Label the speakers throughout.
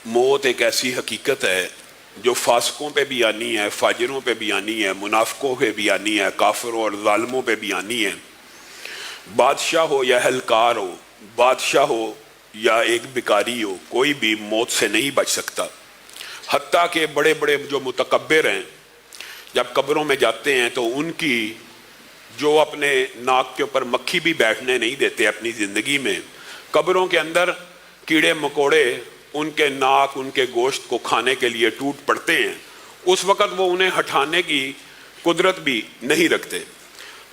Speaker 1: موت ایک ایسی حقیقت ہے جو فاسقوں پہ بھی آنی ہے، فاجروں پہ بھی آنی ہے، منافقوں پہ بھی آنی ہے، کافروں اور ظالموں پہ بھی آنی ہے۔ بادشاہ ہو یا اہلکار ہو، بادشاہ ہو یا ایک بھکاری ہو، کوئی بھی موت سے نہیں بچ سکتا۔ حتیٰ کہ بڑے بڑے جو متکبر ہیں جب قبروں میں جاتے ہیں تو ان کی جو اپنے ناک کے اوپر مکھی بھی بیٹھنے نہیں دیتے اپنی زندگی میں، قبروں کے اندر کیڑے مکوڑے ان کے ناک ان کے گوشت کو کھانے کے لیے ٹوٹ پڑتے ہیں، اس وقت وہ انہیں ہٹانے کی قدرت بھی نہیں رکھتے۔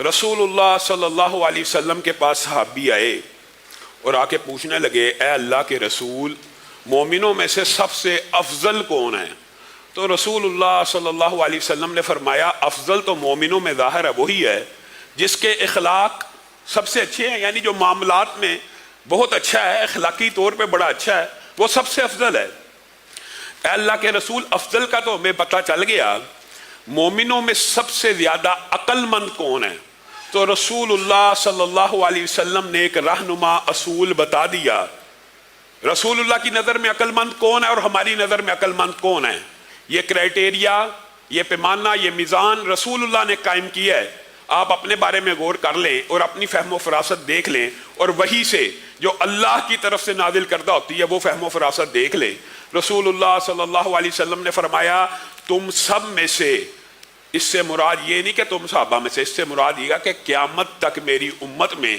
Speaker 1: رسول اللہ صلی اللہ علیہ وسلم کے پاس صحابی آئے اور آ کے پوچھنے لگے، اے اللہ کے رسول، مومنوں میں سے سب سے افضل کون ہے؟ تو رسول اللہ صلی اللہ علیہ وسلم نے فرمایا، افضل تو مومنوں میں ظاہر ہے وہی ہے جس کے اخلاق سب سے اچھے ہیں، یعنی جو معاملات میں بہت اچھا ہے، اخلاقی طور پہ بڑا اچھا ہے، وہ سب سے افضل ہے۔ اے اللہ کے رسول، افضل کا تو ہمیں پتہ چل گیا، مومنوں میں سب سے زیادہ عقل مند کون ہے؟ تو رسول اللہ صلی اللہ علیہ وسلم نے ایک رہنما اصول بتا دیا۔ رسول اللہ کی نظر میں عقل مند کون ہے اور ہماری نظر میں عقل مند کون ہے؟ یہ کرائٹیریا، یہ پیمانہ، یہ میزان رسول اللہ نے قائم کیا ہے۔ آپ اپنے بارے میں غور کر لیں اور اپنی فہم و فراست دیکھ لیں، اور وہی سے جو اللہ کی طرف سے نازل کردہ ہوتی ہے وہ فہم و فراست دیکھ لیں۔ رسول اللہ صلی اللہ علیہ وسلم نے فرمایا، تم سب میں سے، اس سے مراد یہ نہیں کہ تم صحابہ میں سے، اس سے مراد یہ کہ قیامت تک میری امت میں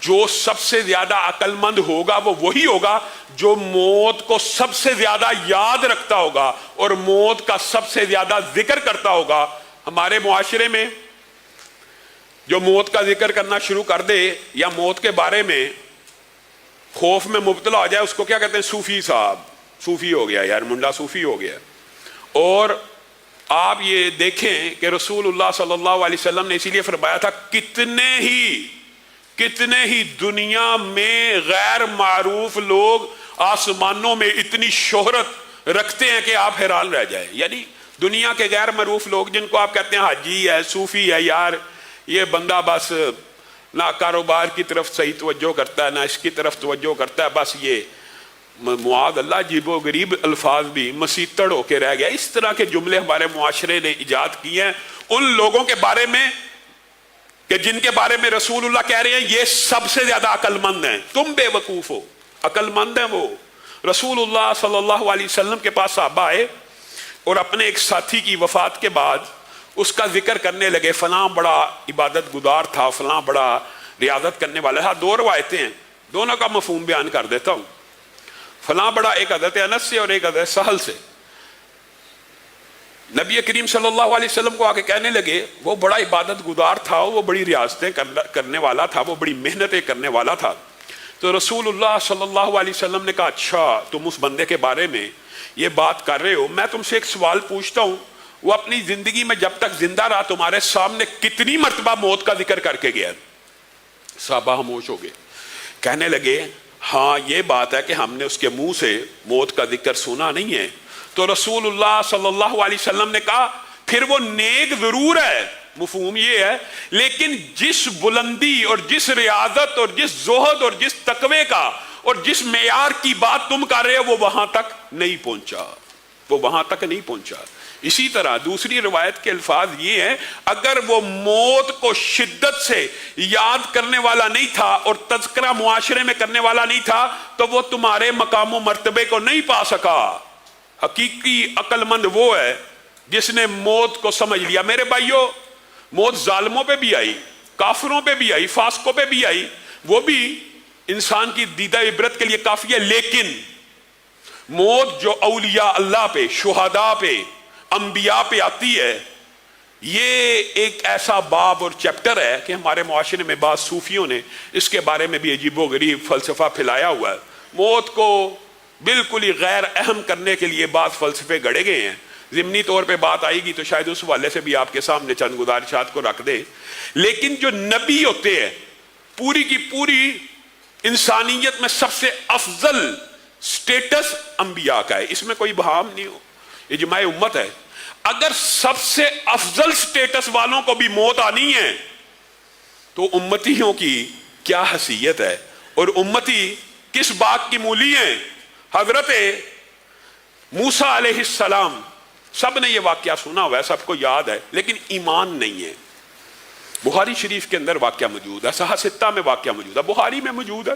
Speaker 1: جو سب سے زیادہ عقل مند ہوگا وہ وہی ہوگا جو موت کو سب سے زیادہ یاد رکھتا ہوگا اور موت کا سب سے زیادہ ذکر کرتا ہوگا۔ ہمارے معاشرے میں جو موت کا ذکر کرنا شروع کر دے یا موت کے بارے میں خوف میں مبتلا ہو جائے، اس کو کیا کہتے ہیں؟ صوفی صاحب، صوفی ہو گیا یار، منڈا صوفی ہو گیا۔ اور آپ یہ دیکھیں کہ رسول اللہ صلی اللہ علیہ وسلم نے اسی لیے فرمایا تھا، کتنے ہی دنیا میں غیر معروف لوگ آسمانوں میں اتنی شہرت رکھتے ہیں کہ آپ حیران رہ جائیں۔ یعنی دنیا کے غیر معروف لوگ جن کو آپ کہتے ہیں حاجی ہے، صوفی ہے، یار یہ بندہ بس نہ کاروبار کی طرف صحیح توجہ کرتا ہے، نہ اس کی طرف توجہ کرتا ہے، بس یہ معاذ اللہ عجیب و غریب الفاظ بھی مسیطڑ ہو کے رہ گیا۔ اس طرح کے جملے ہمارے معاشرے نے ایجاد کیے ہیں ان لوگوں کے بارے میں کہ جن کے بارے میں رسول اللہ کہہ رہے ہیں یہ سب سے زیادہ عقل مند ہیں۔ تم بے وقوف ہو، عقل مند ہیں وہ۔ رسول اللہ صلی اللہ علیہ وسلم کے پاس صحابہ آئے اور اپنے ایک ساتھی کی وفات کے بعد اس کا ذکر کرنے لگے، فلاں بڑا عبادت گزار تھا، فلاں بڑا ریاضت کرنے والا تھا۔ دو روایتیں ہیں، دونوں کا مفہوم بیان کر دیتا ہوں۔ فلاں بڑا، ایک حضرت انس سے اور ایک حضرت سہل سے، نبی کریم صلی اللہ علیہ وسلم کو آ کے کہنے لگے وہ بڑا عبادت گزار تھا، وہ بڑی ریاضتیں کرنے والا تھا، وہ بڑی محنتیں کرنے والا تھا۔ تو رسول اللہ صلی اللہ علیہ وسلم نے کہا، اچھا تم اس بندے کے بارے میں یہ بات کر رہے ہو، میں تم سے ایک سوال پوچھتا ہوں، وہ اپنی زندگی میں جب تک زندہ رہا تمہارے سامنے کتنی مرتبہ موت کا ذکر کر کے گیا؟ صحابہ خاموش ہو گئے، کہنے لگے ہاں یہ بات ہے کہ ہم نے اس کے منہ سے موت کا ذکر سنا نہیں ہے۔ تو رسول اللہ صلی اللہ علیہ وسلم نے کہا پھر وہ نیک ضرور ہے، مفہوم یہ ہے، لیکن جس بلندی اور جس ریاضت اور جس زہد اور جس تقوی کا اور جس معیار کی بات تم کر رہے ہو وہ وہاں تک نہیں پہنچا، وہ وہاں تک نہیں پہنچا۔ اسی طرح دوسری روایت کے الفاظ یہ ہیں، اگر وہ موت کو شدت سے یاد کرنے والا نہیں تھا اور تذکرہ معاشرے میں کرنے والا نہیں تھا تو وہ تمہارے مقام و مرتبے کو نہیں پا سکا۔ حقیقی عقل مند وہ ہے جس نے موت کو سمجھ لیا۔ میرے بھائیو، موت ظالموں پہ بھی آئی، کافروں پہ بھی آئی، فاسقوں پہ بھی آئی، وہ بھی انسان کی دیدہ عبرت کے لیے کافی ہے، لیکن موت جو اولیاء اللہ پہ، شہداء پہ، انبیاء پہ آتی ہے، یہ ایک ایسا باب اور چیپٹر ہے کہ ہمارے معاشرے میں بعض صوفیوں نے اس کے بارے میں بھی عجیب و غریب فلسفہ پھیلایا ہوا ہے۔ موت کو بالکل ہی غیر اہم کرنے کے لیے بعض فلسفے گڑے گئے ہیں۔ ضمنی طور پہ بات آئے گی تو شاید اس حوالے سے بھی آپ کے سامنے چند گزارشات کو رکھ دے، لیکن جو نبی ہوتے ہیں پوری کی پوری انسانیت میں سب سے افضل سٹیٹس انبیاء کا ہے، اس میں کوئی بہام نہیں ہو، اجماع امت ہے۔ اگر سب سے افضل سٹیٹس والوں کو بھی موت آنی ہے تو امتیوں کی کیا حیثیت ہے، اور امتی کس بات کی مولی ہیں؟ حضرت موسیٰ علیہ السلام، سب نے یہ واقعہ سنا ہوا ہے، سب کو یاد ہے، لیکن ایمان نہیں ہے۔ بخاری شریف کے اندر واقعہ موجود ہے، صحیح ستہ میں واقعہ موجود ہے، بخاری میں موجود ہے۔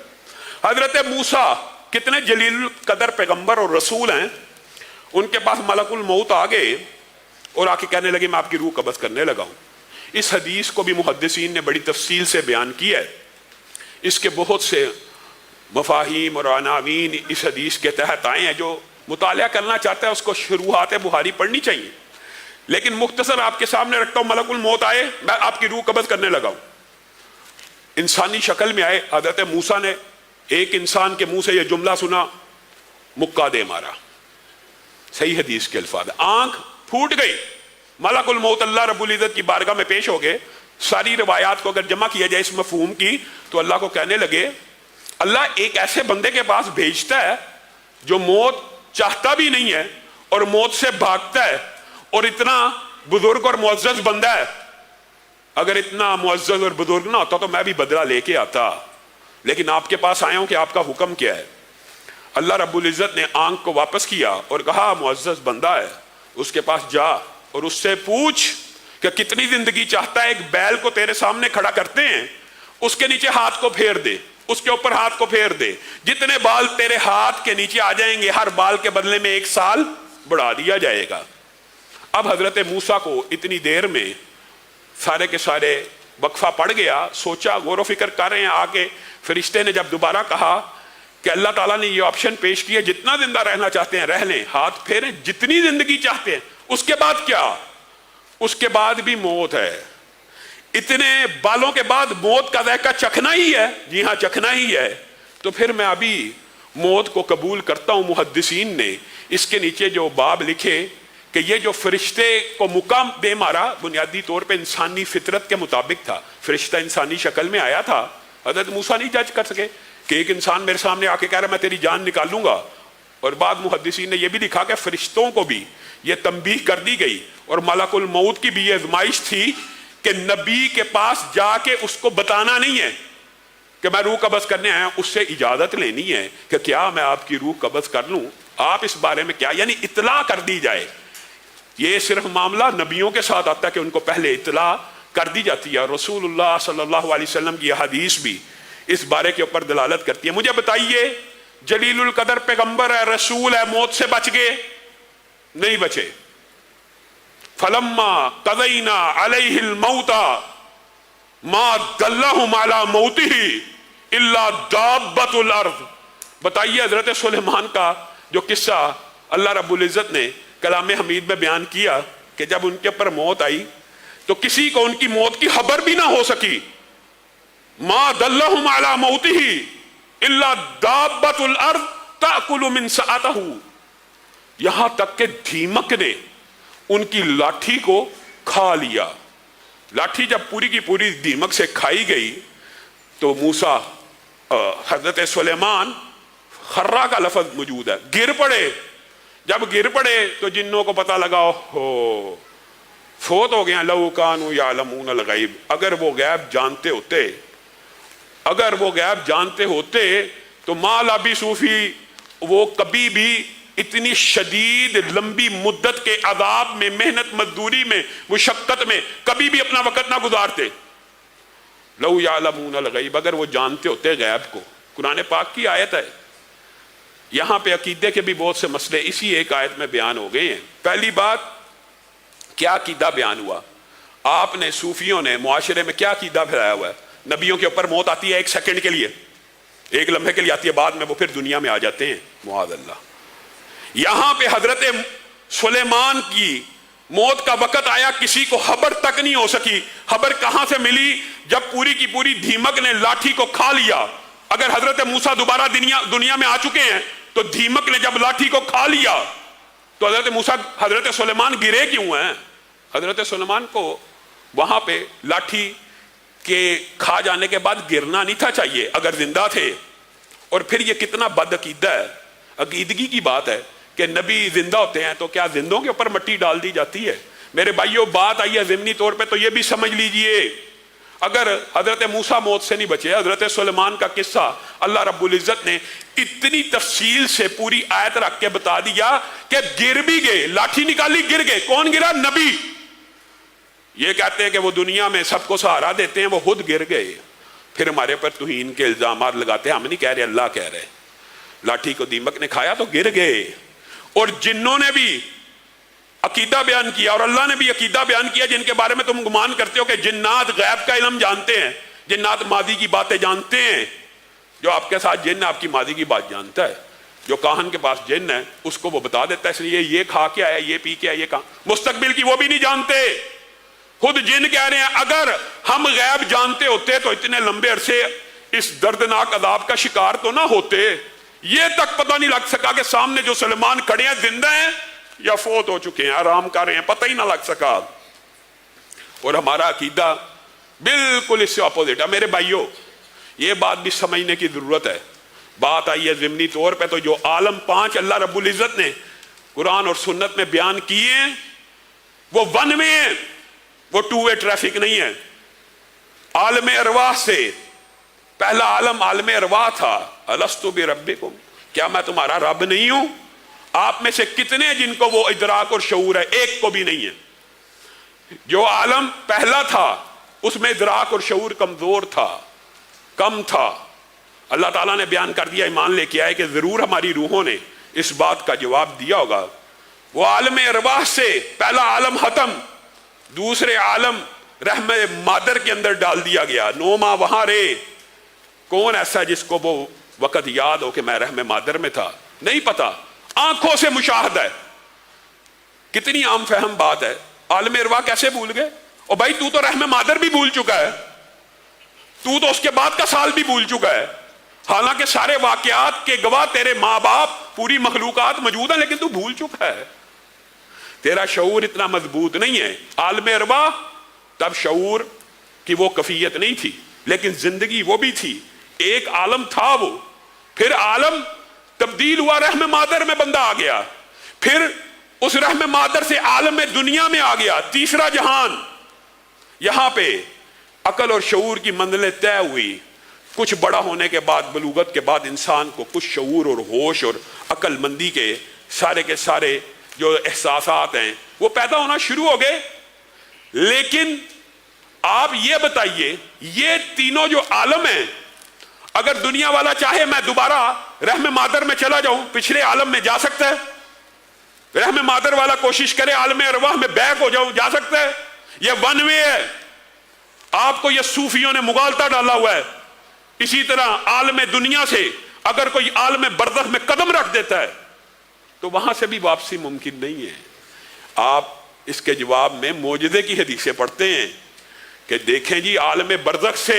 Speaker 1: حضرت موسیٰ کتنے جلیل القدر پیغمبر اور رسول ہیں، ان کے پاس ملک الموت آ گئے اور آ کے کہنے لگے میں آپ کی روح قبض کرنے لگا ہوں۔ اس حدیث کو بھی محدثین نے بڑی تفصیل سے بیان کیا ہے، اس کے بہت سے مفاہیم اور عناوین اس حدیث کے تحت آئے ہیں، جو مطالعہ کرنا چاہتا ہے اس کو شروحات بخاری پڑھنی چاہیے، لیکن مختصر آپ کے سامنے رکھتا ہوں۔ ملک الموت آئے، میں آپ کی روح قبض کرنے لگا ہوں، انسانی شکل میں آئے۔ حضرت موسیٰ نے ایک انسان کے منہ سے یہ جملہ سنا، مکہ دے مارا، صحیح حدیث کے الفاظ، آنکھ پھوٹ گئی۔ ملک الموت اللہ رب العزت کی بارگاہ میں پیش ہو گئے۔ ساری روایات کو اگر جمع کیا جائے اس مفہوم کی تو اللہ کو کہنے لگے، اللہ ایک ایسے بندے کے پاس بھیجتا ہے جو موت چاہتا بھی نہیں ہے اور موت سے بھاگتا ہے، اور اتنا بزرگ اور معزز بندہ ہے، اگر اتنا معزز اور بزرگ نہ ہوتا تو میں بھی بدلہ لے کے آتا، لیکن آپ کے پاس آیا ہوں کہ آپ کا حکم کیا ہے۔ اللہ رب العزت نے آنکھ کو واپس کیا اور کہا معزز بندہ ہے، اس کے پاس جا اور اس سے پوچھ کہ کتنی زندگی چاہتا ہے۔ ایک بیل کو تیرے سامنے کھڑا کرتے ہیں، اس کے نیچے ہاتھ کو پھیر دے، اس کے اوپر ہاتھ کو پھیر دے، جتنے بال تیرے ہاتھ کے نیچے آ جائیں گے ہر بال کے بدلے میں 1 سال بڑھا دیا جائے گا۔ اب حضرت موسیٰ کو اتنی دیر میں سارے کے سارے وقفہ پڑ گیا، سوچا، غور و فکر کر رہے ہیں۔ آگے فرشتے نے جب دوبارہ کہا کہ اللہ تعالیٰ نے یہ آپشن پیش کیا، جتنا زندہ رہنا چاہتے ہیں رہ لیں، ہاتھ پھیریں، جتنی زندگی چاہتے ہیں۔ اس کے بعد کیا؟ اس کے بعد بھی موت ہے۔ اتنے بالوں کے بعد موت کا ذائقہ چکھنا ہی ہے، جی ہاں چکھنا ہی ہے، تو پھر میں ابھی موت کو قبول کرتا ہوں۔ محدثین نے اس کے نیچے جو باب لکھے کہ یہ جو فرشتے کو مقام دے مارا، بنیادی طور پہ انسانی فطرت کے مطابق تھا، فرشتہ انسانی شکل میں آیا تھا۔ حضرت موسیٰ نہیں جج کر سکے کہ ایک انسان میرے سامنے آ کے کہہ رہا میں تیری جان نکالوں گا۔ اور بعد محدثین نے یہ بھی لکھا کہ فرشتوں کو بھی یہ تنبیہ کر دی گئی، اور ملک الموت کی بھی یہ آزمائش تھی کہ نبی کے پاس جا کے اس کو بتانا نہیں ہے کہ میں روح قبض کرنے آیا، اس سے اجازت لینی ہے کہ کیا میں آپ کی روح قبض کر لوں، آپ اس بارے میں کیا، یعنی اطلاع کر دی جائے۔ یہ صرف معاملہ نبیوں کے ساتھ آتا ہے کہ ان کو پہلے اطلاع کر دی جاتی ہے۔ رسول اللہ صلی اللہ علیہ وسلم کی حدیث بھی اس بارے کے اوپر دلالت کرتی ہے۔ مجھے بتائیے، جلیل القدر پیغمبر ہے، رسول ہے، موت سے بچ گئے؟ نہیں بچے۔ فلما قضینا علیہ الموت ما دلہم علی موتہ الا دابۃ الارض۔ بتائیے حضرت سلیمان کا جو قصہ اللہ رب العزت نے کلام حمید میں بیان کیا کہ جب ان کے اوپر موت آئی تو کسی کو ان کی موت کی خبر بھی نہ ہو سکی۔ ما دلہم علی موتہ الا دابۃ الارض تأکل من سأتہ، یہاں تک کہ دیمک نے ان کی لاٹھی کو کھا لیا۔ لاٹھی جب پوری کی پوری دیمک سے کھائی گئی تو موسیٰ حضرت سلیمان، خرہ کا لفظ موجود ہے، گر پڑے۔ جب گر پڑے تو جنوں کو پتہ لگا ہو فوت ہو گئے۔ لو کانوا یعلمون الغیب، اگر وہ غیب جانتے ہوتے، اگر وہ غیب جانتے ہوتے تو ما لبثوا فی، وہ کبھی بھی اتنی شدید لمبی مدت کے عذاب میں، محنت مزدوری میں، مشقت میں کبھی بھی اپنا وقت نہ گزارتے۔ لو یعلمون الغیب، اگر وہ جانتے ہوتے غیب کو۔ قرآن پاک کی آیت ہے۔ یہاں پہ عقیدے کے بھی بہت سے مسئلے اسی ایک آیت میں بیان ہو گئے ہیں۔ پہلی بات، کیا عقیدہ بیان ہوا؟ آپ نے، صوفیوں نے معاشرے میں کیا عقیدہ پھیلایا ہوا ہے؟ نبیوں کے اوپر موت آتی ہے 1 سیکنڈ کے لیے، 1 لمحے کے لیے آتی ہے، بعد میں وہ پھر دنیا میں آ جاتے ہیں، معاذ اللہ۔ یہاں پہ حضرت سلیمان کی موت کا وقت آیا، کسی کو خبر تک نہیں ہو سکی۔ خبر کہاں سے ملی؟ جب پوری کی پوری دیمک نے لاٹھی کو کھا لیا۔ اگر حضرت موسیٰ دوبارہ دنیا میں آ چکے ہیں تو دیمک نے جب لاٹھی کو کھا لیا تو حضرت سلیمان گرے کیوں ہیں؟ حضرت سلیمان کو وہاں پہ لاٹھی کے کھا جانے کے بعد گرنا نہیں تھا چاہیے اگر زندہ تھے۔ اور پھر یہ کتنا بد عقیدہ ہے، عقیدگی کی بات ہے کہ نبی زندہ ہوتے ہیں تو کیا زندوں کے اوپر مٹی ڈال دی جاتی ہے؟ میرے بھائیوں، بات آئی ہے ضمنی طور پہ تو یہ بھی سمجھ لیجئے، اگر حضرت موسیٰ موت سے نہیں بچے، حضرت سلیمان کا قصہ اللہ رب العزت نے اتنی تفصیل سے پوری آیت رکھ کے بتا دیا کہ گر بھی گئے، لاٹھی نکالی گر گئے۔ کون گرا؟ نبی۔ یہ کہتے ہیں کہ وہ دنیا میں سب کو سہارا دیتے ہیں، وہ خود گر گئے، پھر ہمارے پر توہین کے الزامات لگاتے ہیں۔ ہم نہیں کہہ رہے، اللہ کہہ رہے، لاٹھی کو دیمک نے کھایا تو گر گئے۔ اور جنوں نے بھی عقیدہ بیان کیا، اور اللہ نے بھی عقیدہ بیان کیا، جن کے بارے میں تم گمان کرتے ہو کہ جنات غیب کا علم جانتے ہیں، جنات ماضی کی باتیں جانتے ہیں۔ جو آپ کے ساتھ جن ہے آپ کی ماضی کی بات جانتا ہے، جو کاہن کے پاس جن ہے اس کو وہ بتا دیتا ہے، اس لیے یہ کھا کے آیا، یہ پی کے آیا، یہ کہاں مستقبل کی وہ بھی نہیں جانتے۔ خود جن کہہ رہے ہیں اگر ہم غیب جانتے ہوتے تو اتنے لمبے عرصے اس دردناک عذاب کا شکار تو نہ ہوتے۔ یہ تک پتہ نہیں لگ سکا کہ سامنے جو سلیمان کھڑے ہیں زندہ ہیں یا فوت ہو چکے ہیں، آرام کر رہے ہیں، پتہ ہی نہ لگ سکا۔ اور ہمارا عقیدہ بالکل اس سے اپوزٹ ہے۔ میرے بھائیوں، یہ بات بھی سمجھنے کی ضرورت ہے۔ بات آئی ہے ضمنی طور پہ، تو جو عالم 5 اللہ رب العزت نے قرآن اور سنت میں بیان کیے ہیں وہ 1 وے ہیں، وہ 2 وے ٹریفک نہیں ہے۔ عالم ارواح سے پہلا عالم عالم ارواح تھا، الستو بربکم، کیا میں تمہارا رب نہیں ہوں؟ آپ میں سے کتنے جن کو وہ ادراک اور شعور ہے؟ ایک کو بھی نہیں ہے۔ جو عالم پہلا تھا اس میں ادراک اور شعور کمزور تھا، کم تھا۔ اللہ تعالیٰ نے بیان کر دیا، ایمان لے کے آئے کہ ضرور ہماری روحوں نے اس بات کا جواب دیا ہوگا۔ وہ عالم ارواح سے پہلا عالم ختم، دوسرے عالم رحم مادر کے اندر ڈال دیا گیا، 9 ماہ وہاں رہے۔ کون ایسا جس کو وہ وقت یاد ہو کہ میں رحم مادر میں تھا؟ نہیں پتا، آنکھوں سے مشاہدہ ہے۔ کتنی عام فہم بات ہے، عالم ارواح کیسے بھول گئے؟ اور بھائی تو رحم مادر بھی بھول چکا ہے، تو اس کے بعد کا سال بھی بھول چکا ہے، حالانکہ سارے واقعات کے گواہ تیرے ماں باپ پوری مخلوقات موجود ہیں، لیکن تو بھول چکا ہے۔ تیرا شعور اتنا مضبوط نہیں ہے۔ عالم ارواح تب شعور کی وہ کیفیت نہیں تھی، لیکن زندگی وہ بھی تھی۔ ایک عالم تھا وہ، پھر عالم تبدیل ہوا، رحم مادر میں بندہ آ گیا، پھر اس رحم مادر سے عالم دنیا میں آ گیا، تیسرا جہان۔ یہاں پہ عقل اور شعور کی منزلیں طے ہوئی۔ کچھ بڑا ہونے کے بعد، بلوغت کے بعد، انسان کو کچھ شعور اور ہوش اور عقل مندی کے سارے جو احساسات ہیں وہ پیدا ہونا شروع ہو گئے۔ لیکن آپ یہ بتائیے، یہ تینوں جو عالم ہیں، اگر دنیا والا چاہے میں دوبارہ رحم مادر میں چلا جاؤں، پچھلے عالم میں جا سکتا ہے؟ رحم مادر والا کوشش کرے عالم ارواح میں بیک ہو جاؤں، جا سکتا ہے؟ یہ 1 وے ہے۔ آپ کو یہ صوفیوں نے مغالطہ ڈالا ہوا ہے۔ اسی طرح عالم دنیا سے اگر کوئی عالم برزخ میں قدم رکھ دیتا ہے تو وہاں سے بھی واپسی ممکن نہیں ہے۔ آپ اس کے جواب میں معجزے کی حدیثیں پڑھتے ہیں کہ دیکھیں جی، عالم برزخ سے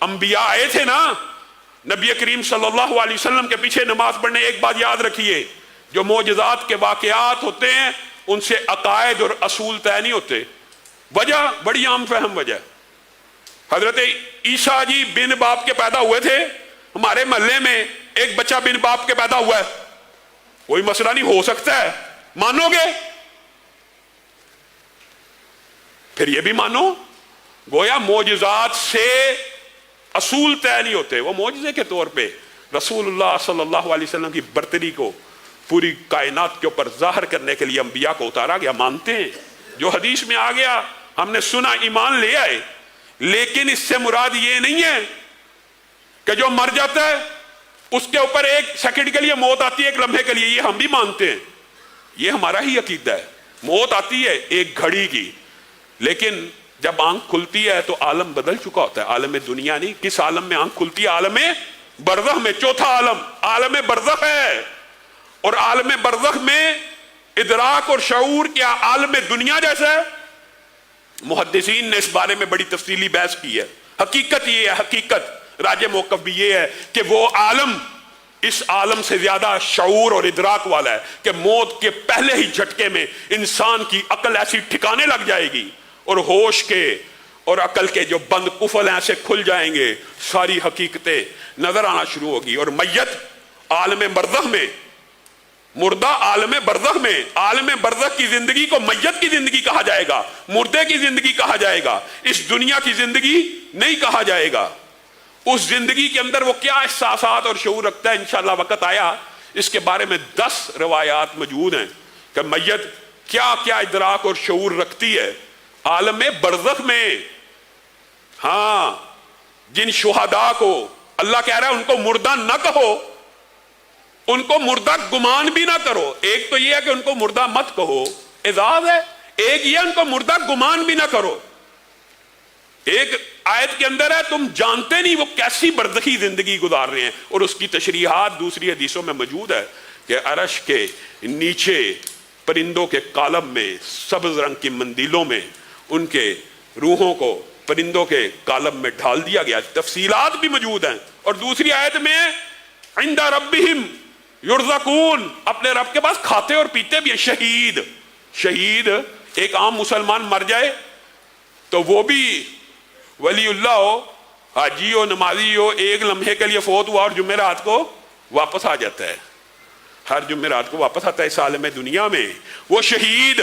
Speaker 1: انبیاء آئے تھے نا، نبی کریم صلی اللہ علیہ وسلم کے پیچھے نماز پڑھنے۔ ایک بات یاد رکھیے، جو معجزات کے واقعات ہوتے ہیں ان سے عقائد اور اصول طے نہیں ہوتے۔ وجہ بڑی عام فہم وجہ، حضرت عیسیٰ جی بن باپ کے پیدا ہوئے تھے، ہمارے محلے میں ایک بچہ بن باپ کے پیدا ہوا ہے، کوئی مسئلہ نہیں، ہو سکتا ہے، مانو گے؟ پھر یہ بھی مانو، گویا معجزات سے اصول طے نہیں ہوتے، وہ معجزے کے طور پہ رسول اللہ صلی اللہ علیہ وسلم کی برتری کو پوری کائنات کے اوپر ظاہر کرنے کے لیے انبیاء کو اتارا گیا، مانتے ہیں۔ جو حدیث میں آ گیا ہم نے سنا، ایمان لے آئے۔ لیکن اس سے مراد یہ نہیں ہے کہ جو مر جاتا ہے اس کے اوپر 1 سیکنڈ کے لیے موت آتی ہے، 1 لمحے کے لیے، یہ ہم بھی مانتے ہیں، یہ ہمارا ہی عقیدہ ہے۔ موت آتی ہے 1 گھڑی کی، لیکن جب آنکھ کھلتی ہے تو عالم بدل چکا ہوتا ہے۔ عالم دنیا نہیں، کس عالم میں آنکھ کھلتی ہے؟ عالم برزخ میں۔ چوتھا عالم عالم برزخ ہے، اور عالم برزخ میں ادراک اور شعور کیا عالم دنیا جیسا ہے؟ محدثین نے اس بارے میں بڑی تفصیلی بحث کی ہے۔ حقیقت یہ ہے، حقیقت راج موقف بھی یہ ہے کہ وہ عالم اس عالم سے زیادہ شعور اور ادراک والا ہے کہ موت کے پہلے ہی جھٹکے میں انسان کی عقل ایسی ٹھکانے لگ جائے گی اور ہوش کے اور عقل کے جو بند قفل ہیں ایسے کھل جائیں گے، ساری حقیقتیں نظر آنا شروع ہوگی۔ اور میت عالم برزخ میں مردہ عالم برزخ میں، عالم برزخ کی زندگی کو میت کی زندگی کہا جائے گا، مردے کی زندگی کہا جائے گا، اس دنیا کی زندگی نہیں کہا جائے گا۔ اس زندگی کے اندر وہ کیا احساسات اور شعور رکھتا ہے، انشاءاللہ وقت آیا اس کے بارے میں 10 روایات موجود ہیں کہ میت کیا کیا ادراک اور شعور رکھتی ہے عالم برزخ میں۔ ہاں، جن شہداء کو اللہ کہہ رہا ہے ان کو مردہ نہ کہو، ان کو مردہ گمان بھی نہ کرو۔ ایک تو یہ ہے کہ ان کو مردہ مت کہو، اعزاز ہے، ایک یہ ان کو مردہ گمان بھی نہ کرو۔ ایک آیت کے اندر ہے تم جانتے نہیں وہ کیسی برزخی زندگی گزار رہے ہیں، اور اس کی تشریحات دوسری حدیثوں میں موجود ہے کہ عرش کے نیچے پرندوں کے کالب میں، سبز رنگ کی مندیلوں میں ان کے روحوں کو پرندوں کے کالب میں ڈھال دیا گیا۔ تفصیلات بھی موجود ہیں۔ اور دوسری آیت میں عند ربہم یرزقون، اپنے رب کے پاس کھاتے اور پیتے بھی ہیں۔ شہید ایک عام مسلمان مر جائے تو وہ بھی ولی اللہ ہو، حاجی ہو، نمازی ہو، ایک لمحے کے لیے فوت ہوا اور جمعرات کو واپس آ جاتا ہے، ہر جمعرات کو واپس آتا ہے اس عالم دنیا میں۔ وہ شہید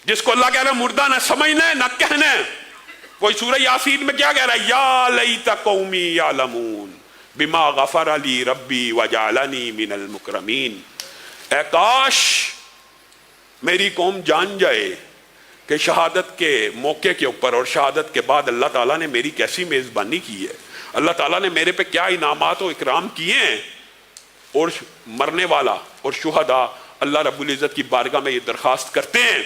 Speaker 1: جس کو اللہ کہہ رہا ہے مردہ نہ سمجھنا ہے نہ کہنا ہے، وہی سورہ یاسین میں کیا کہہ رہا ہے، یا لیت قومی یعلمون بما غفر لی ربی وجعلنی من المکرمین۔ اے کاش میری قوم جان جائے کہ شہادت کے موقع کے اوپر اور شہادت کے بعد اللہ تعالیٰ نے میری کیسی میزبانی کی ہے، اللہ تعالیٰ نے میرے پہ کیا انعامات و اکرام کیے ہیں۔ اور مرنے والا اور شہداء اللہ رب العزت کی بارگاہ میں یہ درخواست کرتے ہیں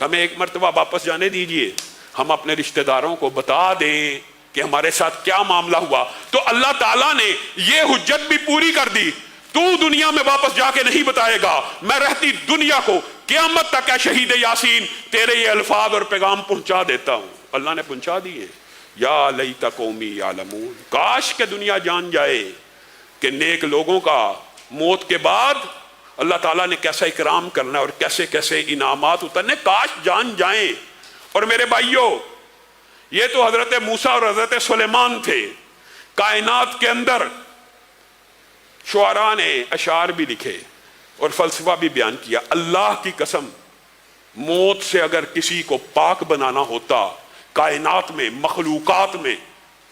Speaker 1: ہمیں ایک مرتبہ واپس جانے دیجئے، ہم اپنے رشتہ داروں کو بتا دیں کہ ہمارے ساتھ کیا معاملہ ہوا۔ تو اللہ تعالیٰ نے یہ حجت بھی پوری کر دی، تو دنیا میں واپس جا کے نہیں بتائے گا، میں رہتی دنیا کو قیامت تک ہے شہید یاسین تیرے یہ الفاظ اور پیغام پہنچا دیتا ہوں۔ اللہ نے پہنچا دیے۔ یا لیت قومی یعلمون، کاش کہ دنیا جان جائے کہ نیک لوگوں کا موت کے بعد اللہ تعالیٰ نے کیسا اکرام کرنا ہے اور کیسے کیسے انعامات اترنے، کاش جان جائیں۔ اور میرے بھائیوں، یہ تو حضرت موسیٰ اور حضرت سلیمان تھے۔ کائنات کے اندر شعراء نے اشعار بھی لکھے اور فلسفہ بھی بیان کیا۔ اللہ کی قسم، موت سے اگر کسی کو پاک بنانا ہوتا کائنات میں، مخلوقات میں،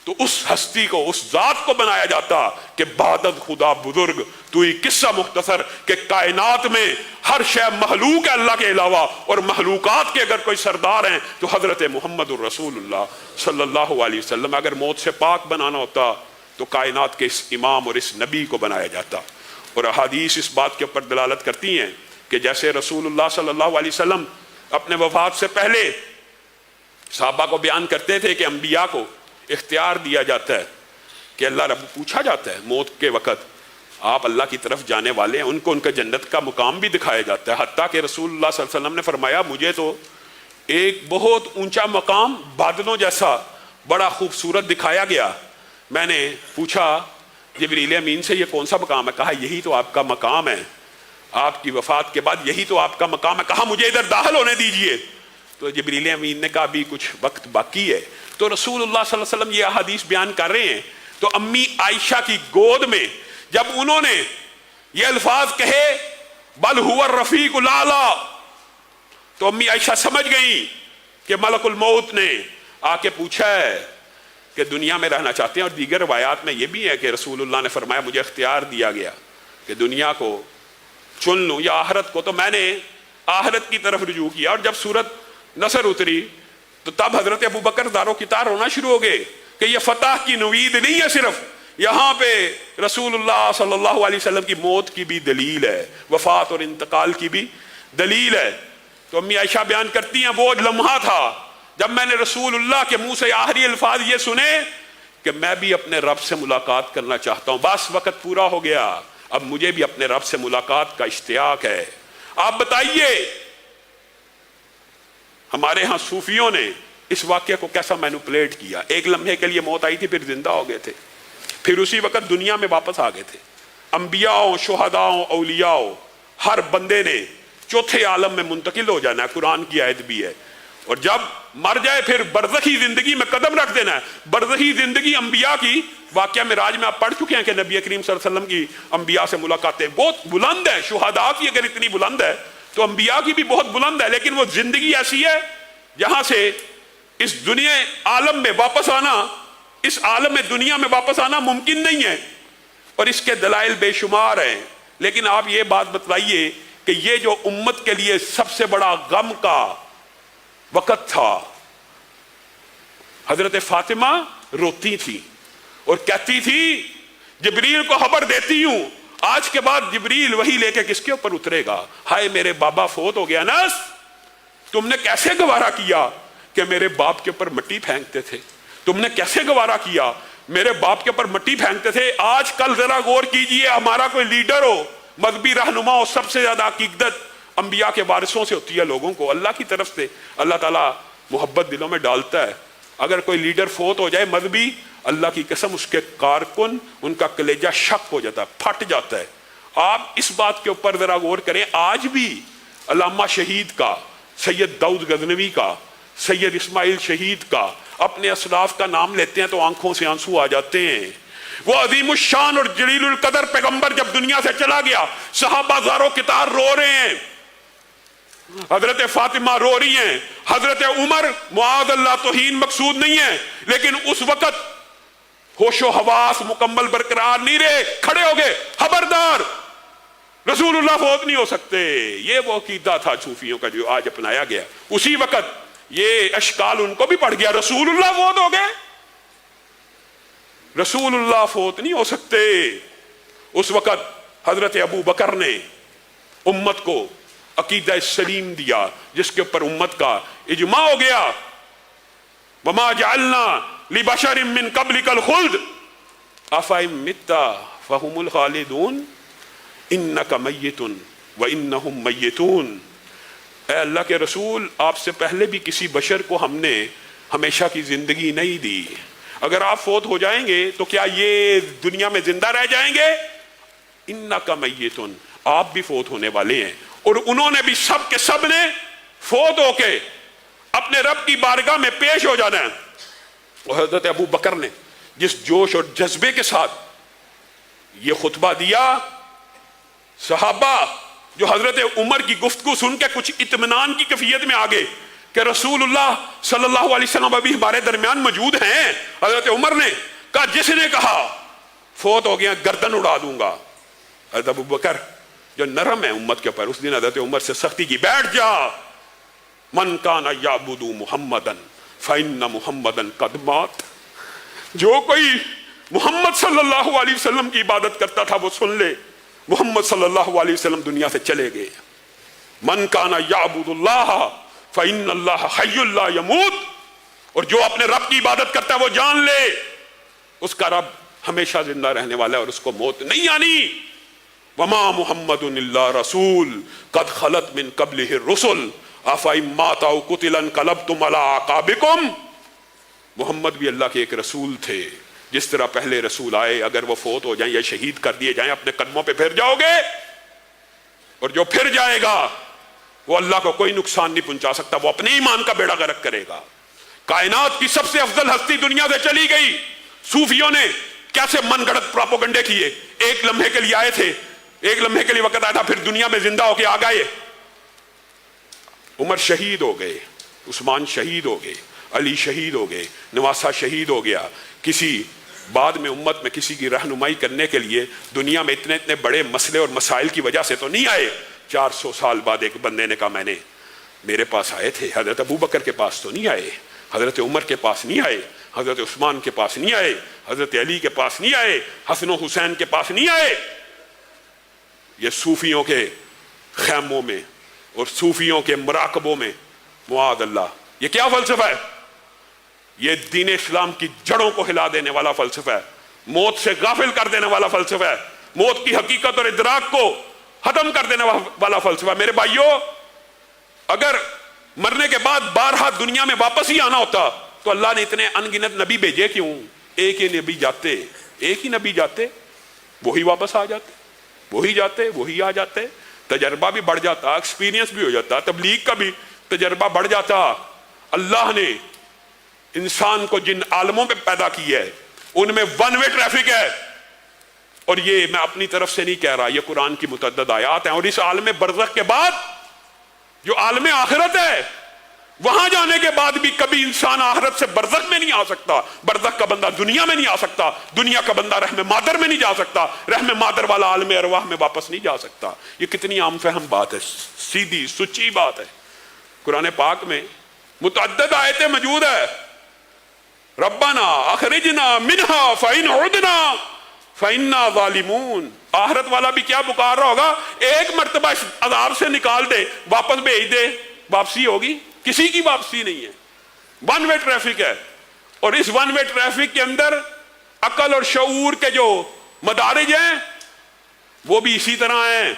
Speaker 1: تو اس ہستی کو، اس ذات کو بنایا جاتا کہ بادت خدا بزرگ تو ہی قصہ مختصر کہ کائنات میں ہر شے مخلوق ہے اللہ کے علاوہ، اور مخلوقات کے اگر کوئی سردار ہیں تو حضرت محمد الرسول اللہ صلی اللہ علیہ وسلم۔ اگر موت سے پاک بنانا ہوتا تو کائنات کے اس امام اور اس نبی کو بنایا جاتا۔ اور احادیث اس بات کے اوپر دلالت کرتی ہیں کہ جیسے رسول اللہ صلی اللہ علیہ وسلم اپنے وفات سے پہلے صحابہ کو بیان کرتے تھے کہ انبیاء کو اختیار دیا جاتا ہے کہ اللہ رب پوچھا جاتا ہے موت کے وقت آپ اللہ کی طرف جانے والے ہیں، ان کو ان کا جنت کا مقام بھی دکھایا جاتا ہے۔ حتیٰ کہ رسول اللہ صلی اللہ علیہ وسلم نے فرمایا مجھے تو ایک بہت اونچا مقام بادلوں جیسا بڑا خوبصورت دکھایا گیا۔ میں نے پوچھا جبریل امین سے یہ کون سا مقام ہے؟ کہا یہی تو آپ کا مقام ہے، آپ کی وفات کے بعد یہی تو آپ کا مقام ہے۔ کہا مجھے ادھر داخل ہونے دیجئے۔ تو جبریل امین نے کہا ابھی کچھ وقت باقی ہے۔ تو رسول اللہ صلی اللہ علیہ وسلم یہ احادیث بیان کر رہے ہیں تو امی عائشہ کی گود میں جب انہوں نے یہ الفاظ کہے بل هو الرفیق الاعلیٰ، تو امی عائشہ سمجھ گئیں کہ ملک الموت نے آ کے پوچھا ہے کہ دنیا میں رہنا چاہتے ہیں۔ اور دیگر روایات میں یہ بھی ہے کہ رسول اللہ نے فرمایا مجھے اختیار دیا گیا کہ دنیا کو چن لوں یا آخرت کو، تو میں نے آخرت کی طرف رجوع کیا۔ اور جب سورت نصر اتری تو تب حضرت ابو بکر دارو کتار ہونا شروع ہو گئے کہ یہ فتح کی نوید نہیں ہے، صرف یہاں پہ رسول اللہ صلی اللہ علیہ وسلم کی موت کی بھی دلیل ہے، وفات اور انتقال کی بھی دلیل ہے۔ تو امی عائشہ بیان کرتی ہیں وہ لمحہ تھا جب میں نے رسول اللہ کے منہ سے آخری الفاظ یہ سنے کہ میں بھی اپنے رب سے ملاقات کرنا چاہتا ہوں، بس وقت پورا ہو گیا، اب مجھے بھی اپنے رب سے ملاقات کا اشتیاق ہے۔ آپ بتائیے ہمارے ہاں صوفیوں نے اس واقعے کو کیسا مینوپلیٹ کیا۔ ایک لمحے کے لیے موت آئی تھی، پھر زندہ ہو گئے تھے، پھر اسی وقت دنیا میں واپس آ گئے تھے۔ انبیاء شہداء اولیاء ہر بندے نے چوتھے عالم میں منتقل ہو جانا ہے، قرآن کی آیت بھی ہے۔ اور جب مر جائے پھر برزخی زندگی میں قدم رکھ دینا ہے. برزخی زندگی انبیاء کی واقعہ معراج میں آپ پڑھ چکے ہیں کہ نبی کریم صلی اللہ علیہ وسلم کی انبیاء سے ملاقاتیں بہت بلند ہے. شہداء کی اگر اتنی بلند ہے تو انبیاء کی بھی بہت بلند ہے. لیکن وہ زندگی ایسی ہے جہاں سے اس دنیا عالم میں واپس آنا, اس عالم دنیا میں واپس آنا ممکن نہیں ہے, اور اس کے دلائل بے شمار ہیں. لیکن آپ یہ بات بتلائیے کہ یہ جو امت کے لیے سب سے بڑا غم کا وقت تھا, حضرت فاطمہ روتی تھی اور کہتی تھی جبریل کو خبر دیتی ہوں آج کے بعد جبریل وہی لے کے کس کے اوپر اترے گا. ہائے میرے بابا فوت ہو گیا نا, تم نے کیسے گوارا کیا کہ میرے باپ کے اوپر مٹی پھینکتے تھے, تم نے کیسے گوارا کیا میرے باپ کے اوپر مٹی پھینکتے تھے. آج کل ذرا غور کیجئے, ہمارا کوئی لیڈر ہو, مذہبی رہنما ہو, سب سے زیادہ عقیدت انبیاء کے وارثوں سے ہوتی ہے. لوگوں کو اللہ کی طرف سے اللہ تعالیٰ محبت دلوں میں ڈالتا ہے. اگر کوئی لیڈر فوت ہو جائے مذہبی, اللہ کی قسم اس کے کارکن ان کا کلیجہ شک ہو جاتا ہے, پھٹ جاتا ہے. آپ اس بات کے اوپر ذرا غور کریں. آج بھی علامہ شہید کا, سید داؤد غزنوی کا, سید اسماعیل شہید کا, اپنے اسلاف کا نام لیتے ہیں تو آنکھوں سے آنسو آ جاتے ہیں. وہ عظیم الشان اور جلیل القدر پیغمبر جب دنیا سے چلا گیا, صحابہ زاروں کتار رو رہے ہیں, حضرت فاطمہ رو رہی ہیں, حضرت عمر معاذ اللہ توہین مقصود نہیں ہے, لیکن اس وقت ہوش و حواس مکمل برقرار نہیں رہے, کھڑے ہو گئے, خبردار رسول اللہ فوت نہیں ہو سکتے. یہ وہ عقیدہ تھا صوفیوں کا جو آج اپنایا گیا. اسی وقت یہ اشکال ان کو بھی پڑ گیا, رسول اللہ فوت ہو گئے, رسول اللہ فوت نہیں ہو سکتے. اس وقت حضرت ابو بکر نے امت کو عقیدہ سلیم دیا جس کے اوپر امت کا اجماع ہو گیا. وما جعلنا لبشر من قبلک الخلد افإن مت فهم الخالدون انک میت وانہم میتون. اے اللہ کے رسول, آپ سے پہلے بھی کسی بشر کو ہم نے ہمیشہ کی زندگی نہیں دی. اگر آپ فوت ہو جائیں گے تو کیا یہ دنیا میں زندہ رہ جائیں گے؟ انک میتون, آپ بھی فوت ہونے والے ہیں. اور انہوں نے بھی سب کے سب نے فوت ہو کے اپنے رب کی بارگاہ میں پیش ہو جانا ہے. اور حضرت ابو بکر نے جس جوش اور جذبے کے ساتھ یہ خطبہ دیا, صحابہ جو حضرت عمر کی گفتگو سن کے کچھ اطمینان کی کیفیت میں آگے کہ رسول اللہ صلی اللہ علیہ وسلم ابھی ہمارے درمیان موجود ہیں, حضرت عمر نے کہا جس نے کہا فوت ہو گیا گردن اڑا دوں گا. حضرت ابو بکر جو نرم ہے امت کے اوپر, اس دن حضرت عمر سے سختی کی, بیٹھ جا, من کان یعبد محمدا فإن محمدا قد مات. جو کوئی محمد صلی اللہ علیہ وسلم کی عبادت کرتا تھا وہ سن لے, محمد صلی اللہ علیہ وسلم دنیا سے چلے گئے. من کان یعبد اللہ فإن اللہ حی لا یموت. اور جو اپنے رب کی عبادت کرتا ہے وہ جان لے اس کا رب ہمیشہ زندہ رہنے والا ہے اور اس کو موت نہیں آنی. وما محمد الا رسول قد خلت من قبلہ الرسل افإن مات او قتل انقلبتم علی اعقابکم. محمد بھی اللہ کے ایک رسول تھے, جس طرح پہلے رسول آئے, اگر وہ فوت ہو جائیں یا شہید کر دیے جائیں اپنے قدموں پہ پھر جاؤ گے, اور جو پھر جائے گا وہ اللہ کو کوئی نقصان نہیں پہنچا سکتا, وہ اپنے ایمان کا بیڑا غرق کرے گا. کائنات کی سب سے افضل ہستی دنیا سے چلی گئی. صوفیوں نے کیسے من گھڑت پراپوگنڈے کیے, ایک لمحے کے لیے آئے تھے, ایک لمحے کے لیے وقت آیا تھا, پھر دنیا میں زندہ ہو کے آ گئے. عمر شہید ہو گئے, عثمان شہید ہو گئے, علی شہید ہو گئے, نواسہ شہید ہو گیا. کسی بعد میں امت میں کسی کی رہنمائی کرنے کے لیے دنیا میں اتنے اتنے بڑے مسئلے اور مسائل کی وجہ سے تو نہیں آئے. 400 سال بعد ایک بندے نے کہا میں نے, میرے پاس آئے تھے, حضرت ابو بکر کے پاس تو نہیں آئے, حضرت عمر کے پاس نہیں آئے, حضرت عثمان کے پاس نہیں آئے, حضرت علی کے پاس نہیں آئے, حسن و حسین کے پاس نہیں آئے. یہ صوفیوں کے خیموں میں اور صوفیوں کے مراقبوں میں, معاذ اللہ, یہ کیا فلسفہ ہے؟ یہ دین اسلام کی جڑوں کو ہلا دینے والا فلسفہ ہے, موت سے غافل کر دینے والا فلسفہ ہے, موت کی حقیقت اور ادراک کو ختم کر دینے والا فلسفہ. میرے بھائیوں, اگر مرنے کے بعد بارہا دنیا میں واپس ہی آنا ہوتا تو اللہ نے اتنے ان گنت نبی بھیجے کیوں؟ ایک ہی نبی جاتے, ایک ہی نبی جاتے, وہی واپس آ جاتے, وہی جاتے, وہی آ جاتے. تجربہ بھی بڑھ جاتا, ایکسپیرینس بھی ہو جاتا, تبلیغ کا بھی تجربہ بڑھ جاتا. اللہ نے انسان کو جن عالموں پہ پیدا کیا ہے ان میں ون وے ٹریفک ہے، اور یہ میں اپنی طرف سے نہیں کہہ رہا، یہ قرآن کی متعدد آیات ہیں۔ اور اس عالم برزخ کے بعد جو عالم آخرت ہے، وہاں جانے کے بعد بھی کبھی انسان آخرت سے برزخ میں نہیں آ سکتا، برزخ کا بندہ دنیا میں نہیں آ سکتا، دنیا کا بندہ رحم مادر میں نہیں جا سکتا، رحم مادر والا عالم ارواح میں واپس نہیں جا سکتا۔ یہ کتنی عام فہم بات ہے، سیدھی سچی بات ہے۔ قرآن پاک میں متعدد آیتیں موجود ہے، ربنا اخرجنا منہا فإن عدنا فإنا ظالمون۔ آخرت والا بھی کیا پکار رہا ہوگا، ایک مرتبہ اس عذاب سے نکال دے، واپس بھیج دے، واپسی ہوگی؟ کسی کی واپسی نہیں ہے، ون وے ٹریفک ہے۔ اور اس ون وے ٹریفک کے اندر عقل اور شعور کے جو مدارج ہیں وہ بھی اسی طرح ہیں۔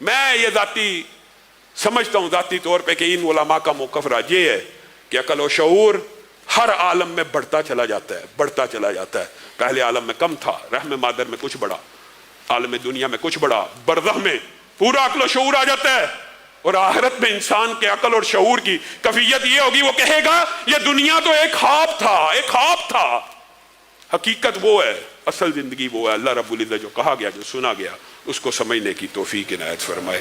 Speaker 1: میں یہ ذاتی سمجھتا ہوں ذاتی طور پہ کہ ان علماء کا موقف راج یہ ہے کہ عقل و شعور ہر عالم میں بڑھتا چلا جاتا ہے، بڑھتا چلا جاتا ہے۔ پہلے عالم میں کم تھا، رحم مادر میں کچھ بڑھا، عالم دنیا میں کچھ بڑھا، برزخ میں پورا عقل و شعور آ جاتا ہے۔ اور آخرت میں انسان کے عقل اور شعور کی کیفیت یہ ہوگی، وہ کہے گا یہ دنیا تو ایک خواب تھا، ایک خواب تھا، حقیقت وہ ہے، اصل زندگی وہ ہے۔ اللہ رب العزت جو کہا گیا، جو سنا گیا، اس کو سمجھنے کی توفیق عنایت فرمائے۔